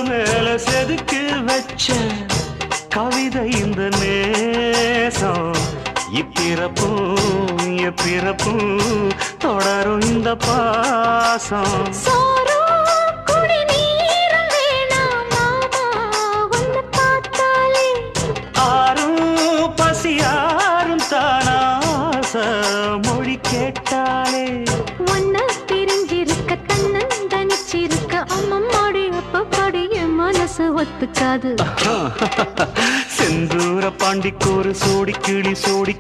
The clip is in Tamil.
மேல செதுக்கி வச்ச கவிதை இந்த நேசம் இப்பிறப்பும் எப்பிறப்பும் தொடரும் இந்த பாசம் ஆறும் பசியாரும் தானாச மொழி கேட்டாலே ஒன்ன பிரிஞ்சிருக்க தன்னந்தனிச்சிருக்க அம்மம்மாடி அப்பப்பாடி என் மனசு ஒத்துக்காது செந்தூர பாண்டிக்கு ஒரு சோடி கிளி கூட